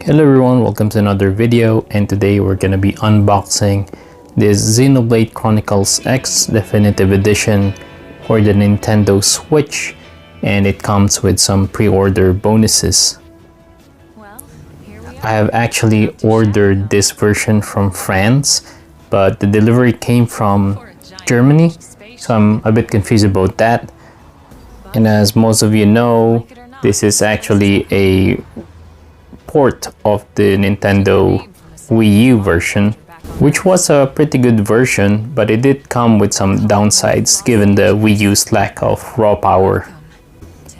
Hello everyone, welcome to another video, and today we're gonna be unboxing this Xenoblade Chronicles X Definitive Edition for the Nintendo Switch, and it comes with some pre-order bonuses. I have actually ordered this version from France, but the delivery came from Germany, so I'm a bit confused about that. And as most of you know, this is actually a port of the Nintendo Wii U version, which was a pretty good version, but it did come with some downsides given the Wii U's lack of raw power.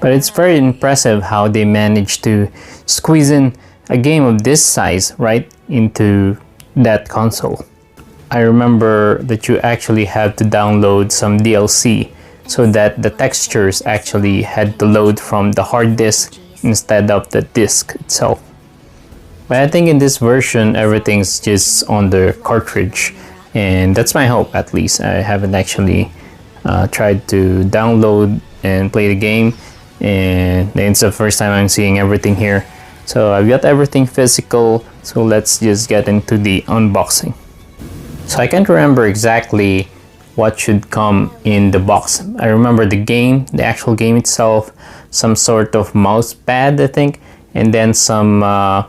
But it's very impressive how they managed to squeeze in a game of this size right into that console. I remember that you actually had to download some DLC so that the textures actually had to load from the hard disk instead of the disc itself. But I think in this version everything's just on the cartridge, and that's my hope at least. I haven't actually tried to download and play the game, and it's the first time I'm seeing everything here. So I've got everything physical, so let's just get into the unboxing. So I can't remember exactly what should come in the box. I remember the game, the actual game itself, some sort of mouse pad I think, and then some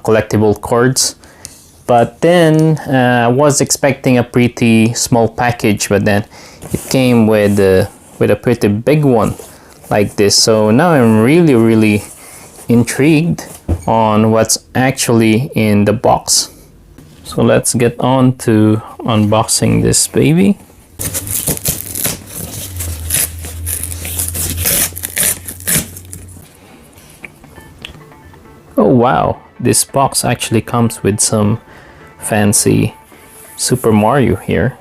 collectible cords. But then I was expecting a pretty small package, but then it came with a pretty big one like this. So now I'm really intrigued on what's actually in the box. So let's get on to unboxing this baby. Oh wow, this box actually comes with some fancy Super Mario here.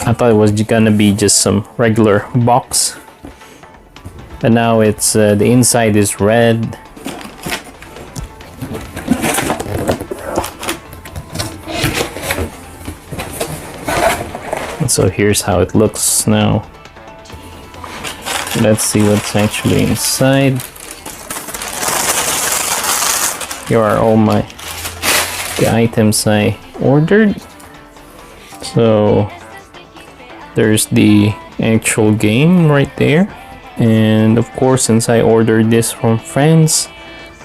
I thought it was gonna be just some regular box, but now it's the inside is red. And so here's how it looks now. Let's see what's actually inside. Here are all the items I ordered. So there's the actual game right there, and of course since I ordered this from France,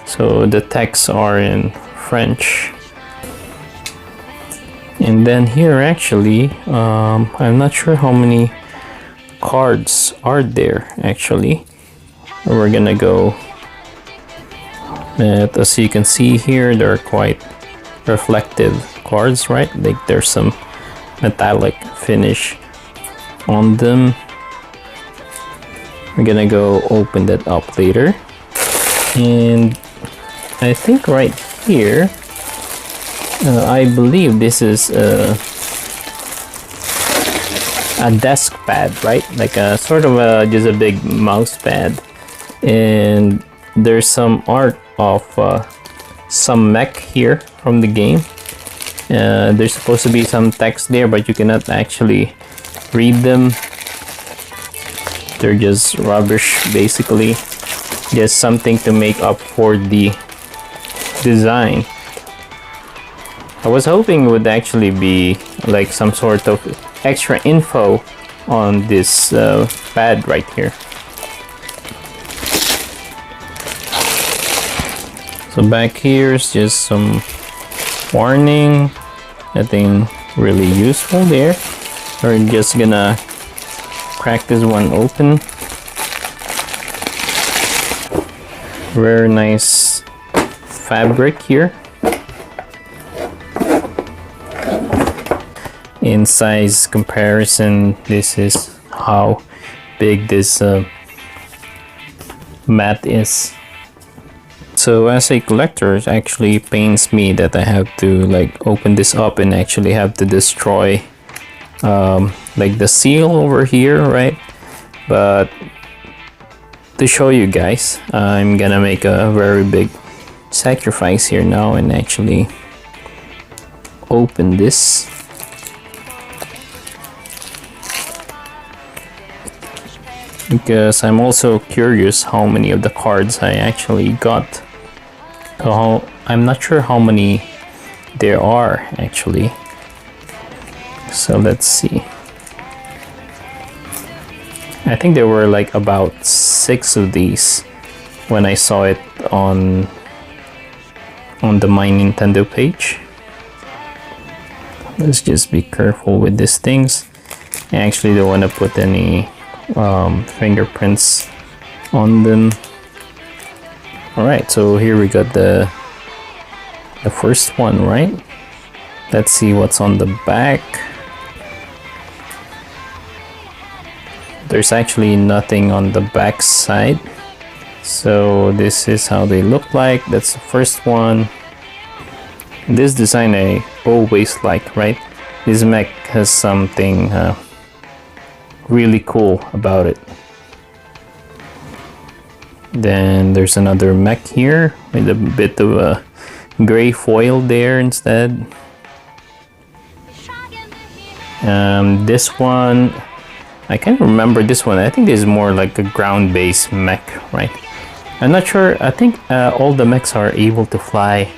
so the texts are in French. And then here actually I'm not sure how many cards are there actually. We're gonna go. As you can see here, they're quite reflective cards, right? Like there's some metallic finish on them. We're gonna go open that up later. And I think right here, I believe this is a desk pad, right? Like a sort of just a big mouse pad. And there's some art of some mech here from the game. There's supposed to be some text there, but you cannot actually read them. They're just rubbish basically, just something to make up for the design. I was hoping it would actually be like some sort of extra info on this pad right here. So back here is just some warning, nothing really useful there. We're just gonna crack this one open. Very nice fabric here. In size comparison, this is how big this mat is. So as a collector, it actually pains me that I have to like open this up and actually have to destroy like the seal over here, right? But to show you guys, I'm gonna make a very big sacrifice here now and actually open this. Because I'm also curious how many of the cards I actually got So I'm not sure how many there are actually. So let's see. I think there were like about 6 of these when I saw it on the My Nintendo page. Let's just be careful with these things. I actually don't want to put any fingerprints on them. Alright, so here we got the first one, right? Let's see what's on the back. There's actually nothing on the back side. So this is how they look like. That's the first one. This design I always like, right? This mech has something really cool about it. Then there's another mech here with a bit of a gray foil there instead. This one, I can't remember this one. I think this is more like a ground-based mech, right? I'm not sure. I think all the mechs are able to fly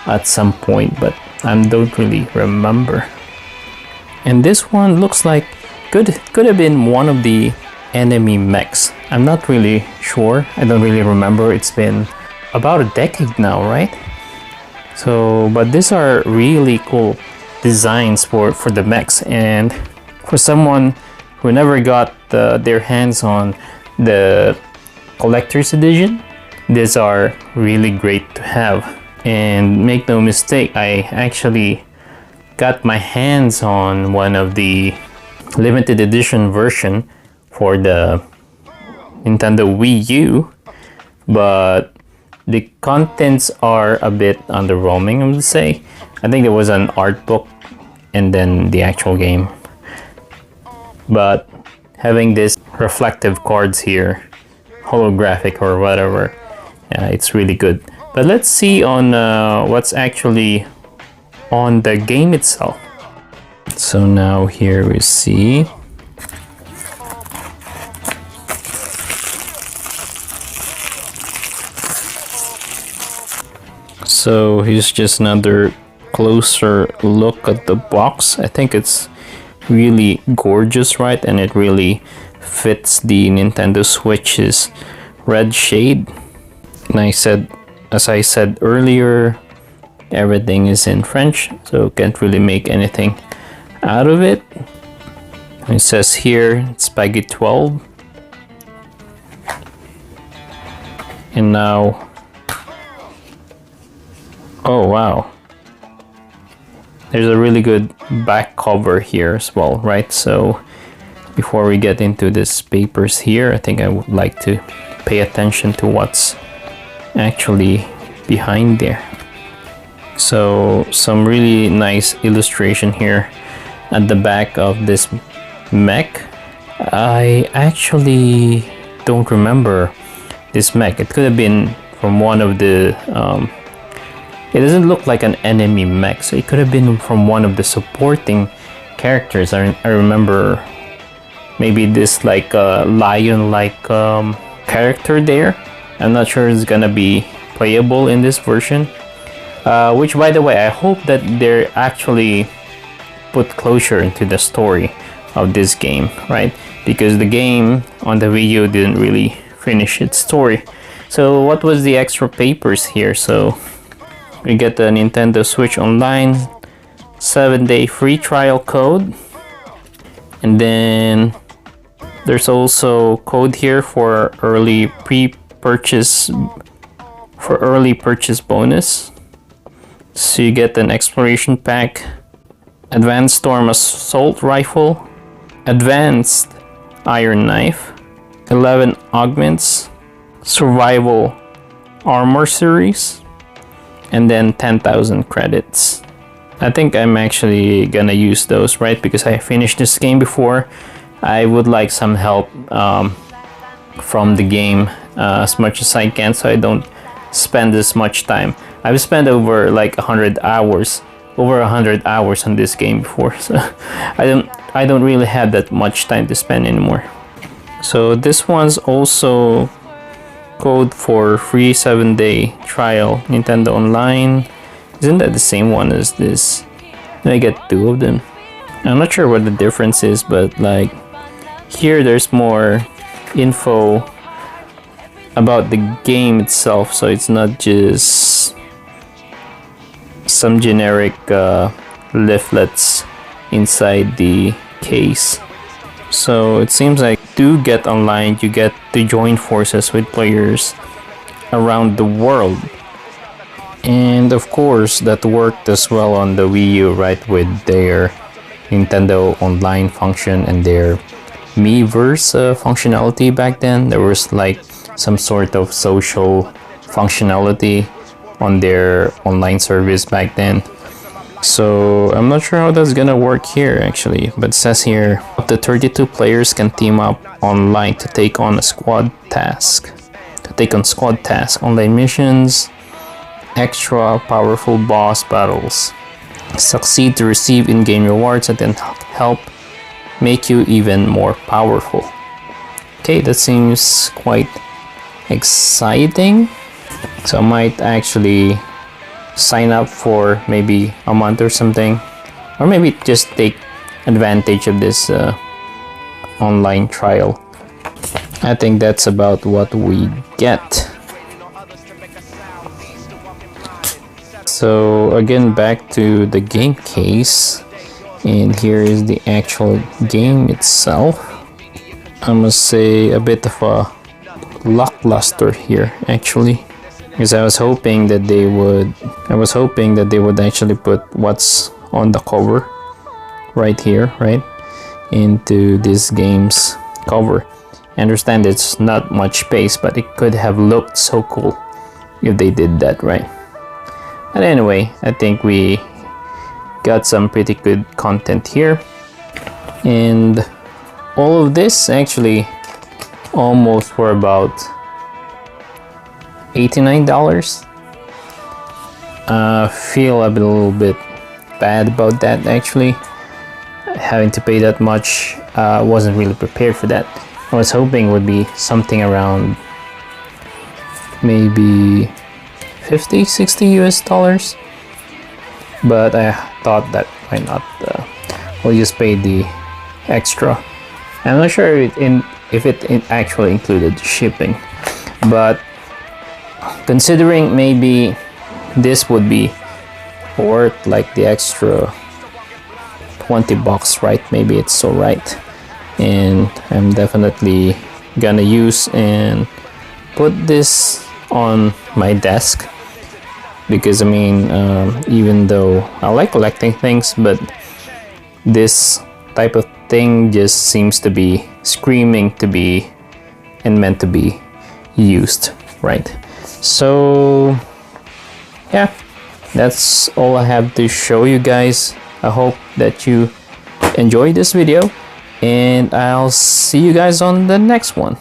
at some point, but I don't really remember. And this one looks like could have been one of the enemy mechs. I'm not really sure. I don't really remember. It's been about a decade now, right? So, but these are really cool designs for the mechs, and for someone who never got their hands on the collector's edition, these are really great to have. And make no mistake, I actually got my hands on one of the limited edition version for the Nintendo Wii U, but the contents are a bit underwhelming, I would say. I think there was an art book and then the actual game. But having this reflective cards here, holographic or whatever, it's really good. But let's see on what's actually on the game itself. So now here we see so here's just another closer look at the box. I think it's really gorgeous, right? And it really fits the Nintendo Switch's red shade. And as I said earlier, everything is in French, so can't really make anything out of it. It says here Spaghetti 12. And now, oh wow, there's a really good back cover here as well, right? So before we get into this papers here, I think I would like to pay attention to what's actually behind there. So some really nice illustration here at the back of this mech. I actually don't remember this mech. It could have been from one of the it doesn't look like an enemy mech, so it could have been from one of the supporting characters. I remember maybe this like lion like character there. I'm not sure it's gonna be playable in this version, which by the way, I hope that they're actually put closure into the story of this game, right? Because the game on the Wii U didn't really finish its story. So what was the extra papers here? So we get the Nintendo Switch Online 7-day free trial code, and then there's also code here for early purchase bonus. So you get an exploration pack, advanced storm assault rifle, advanced iron knife, 11 augments, survival armor series, and then 10,000 credits. I think I'm actually gonna use those, right? Because I finished this game before. I would like some help from the game as much as I can, so I don't spend as much time. I've spent over like 100 hours on this game before, so I don't really have that much time to spend anymore. So this one's also code for free 7-day trial. Nintendo Online. Isn't that the same one as this? I get 2 of them. I'm not sure what the difference is, but like here there's more info about the game itself, so it's not just some generic leaflets inside the case. So it seems like to get online, you get to join forces with players around the world. And of course, that worked as well on the Wii U, right? With their Nintendo Online function and their Miiverse functionality back then. There was like some sort of social functionality on their online service back then. So I'm not sure how that's gonna work here actually, but it says here up to 32 players can team up online to take on squad tasks, online missions, extra powerful boss battles. Succeed to receive in-game rewards that then help make you even more powerful. Okay, that seems quite exciting. So I might actually sign up for maybe a month or something, or maybe just take advantage of this online trial. I think that's about what we get. So again, back to the game case, and here is the actual game itself. I must say a bit of a lackluster here actually, because I was hoping that they would actually put what's on the cover right here, right, into this game's cover. I understand it's not much space, but it could have looked so cool if they did that, right? But anyway, I think we got some pretty good content here, and all of this actually almost for about $89. Feel a little bit bad about that actually, having to pay that much. Wasn't really prepared for that. I was hoping it would be something around maybe 50-60 US dollars, but I thought that why not, we'll just pay the extra. I'm not sure if it actually included shipping, but considering maybe this would be worth like the extra $20, right? Maybe it's so right, and I'm definitely gonna use and put this on my desk, because I mean, even though I like collecting things, but this type of thing just seems to be screaming to be and meant to be used, right? So yeah, that's all I have to show you guys. I hope that you enjoyed this video, and I'll see you guys on the next one.